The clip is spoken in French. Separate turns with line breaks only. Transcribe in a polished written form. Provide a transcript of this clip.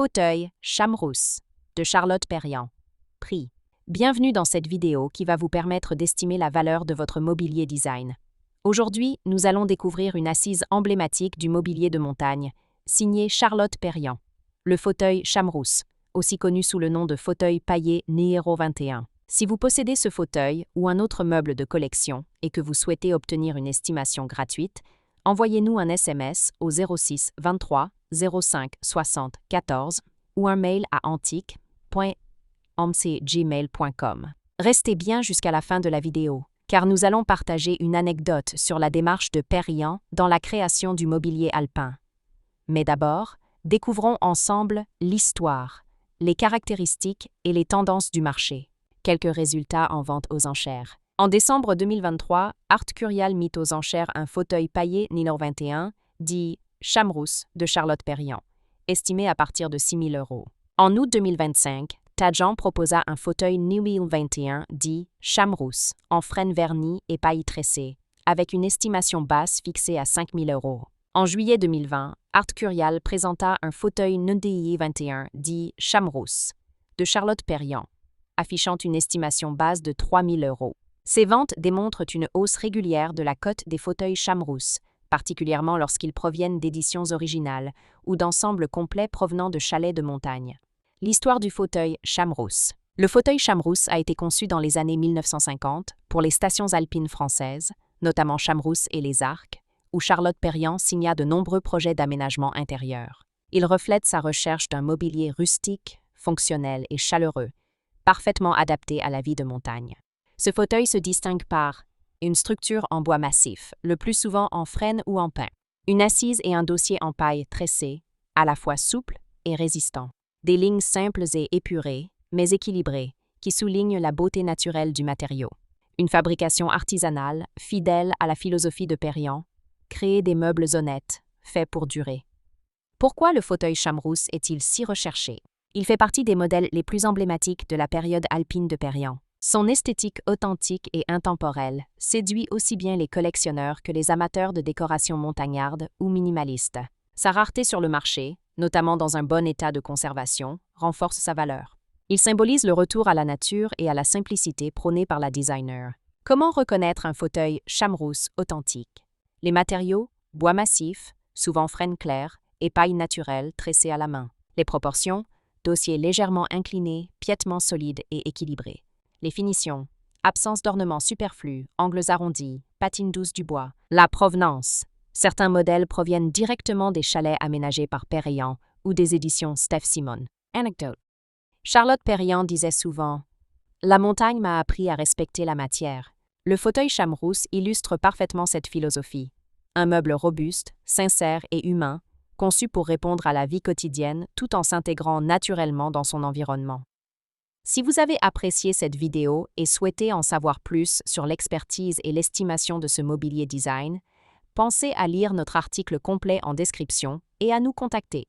Fauteuil Chamrousse de Charlotte Perriand. Prix. Bienvenue dans cette vidéo qui va vous permettre d'estimer la valeur de votre mobilier design. Aujourd'hui, nous allons découvrir une assise emblématique du mobilier de montagne, signée Charlotte Perriand. Le fauteuil Chamrousse, aussi connu sous le nom de fauteuil paillé Nihero 21. Si vous possédez ce fauteuil ou un autre meuble de collection et que vous souhaitez obtenir une estimation gratuite, envoyez-nous un SMS au 06 23 05 60 14 ou un mail à antique.omc@gmail.com. Restez bien jusqu'à la fin de la vidéo, car nous allons partager une anecdote sur la démarche de Perriand dans la création du mobilier alpin. Mais d'abord, découvrons ensemble l'histoire, les caractéristiques et les tendances du marché. Quelques résultats en vente aux enchères. En décembre 2023, Art Curial mit aux enchères un fauteuil paillé Nihero 21, dit Chamrousse de Charlotte Perriand, estimé à partir de 6 000 €. En août 2025, Tadjan proposa un fauteuil Nihero 21, dit Chamrousse, en frêne vernie et paille tressée, avec une estimation basse fixée à 5 000 €. En juillet 2020, Art Curial présenta un fauteuil Nihero 21, dit Chamrousse, de Charlotte Perriand, affichant une estimation base de 3 000 €. Ces ventes démontrent une hausse régulière de la cote des fauteuils Chamrousse, particulièrement lorsqu'ils proviennent d'éditions originales ou d'ensembles complets provenant de chalets de montagne. L'histoire du fauteuil Chamrousse. Le fauteuil Chamrousse a été conçu dans les années 1950 pour les stations alpines françaises, notamment Chamrousse et les Arcs, où Charlotte Perriand signa de nombreux projets d'aménagement intérieur. Il reflète sa recherche d'un mobilier rustique, fonctionnel et chaleureux, parfaitement adapté à la vie de montagne. Ce fauteuil se distingue par une structure en bois massif, le plus souvent en frêne ou en pin, une assise et un dossier en paille tressé, à la fois souple et résistant, des lignes simples et épurées, mais équilibrées, qui soulignent la beauté naturelle du matériau, une fabrication artisanale, fidèle à la philosophie de Perriand, créer des meubles honnêtes, faits pour durer. Pourquoi le fauteuil Chamrousse est-il si recherché? Il fait partie des modèles les plus emblématiques de la période alpine de Perriand. Son esthétique authentique et intemporelle séduit aussi bien les collectionneurs que les amateurs de décoration montagnarde ou minimaliste. Sa rareté sur le marché, notamment dans un bon état de conservation, renforce sa valeur. Il symbolise le retour à la nature et à la simplicité prônée par la designer. Comment reconnaître un fauteuil Chamrousse authentique? Les matériaux, bois massif, souvent frêne clair, et paille naturelle tressée à la main. Les proportions, dossier légèrement incliné, piètement solide et équilibré. Les finitions, absence d'ornements superflus, angles arrondis, patine douce du bois. La provenance. Certains modèles proviennent directement des chalets aménagés par Perriand ou des éditions Steph Simon. Anecdote. Charlotte Perriand disait souvent « La montagne m'a appris à respecter la matière ». Le fauteuil Chamrousse illustre parfaitement cette philosophie. Un meuble robuste, sincère et humain, conçu pour répondre à la vie quotidienne tout en s'intégrant naturellement dans son environnement. Si vous avez apprécié cette vidéo et souhaitez en savoir plus sur l'expertise et l'estimation de ce mobilier design, pensez à lire notre article complet en description et à nous contacter.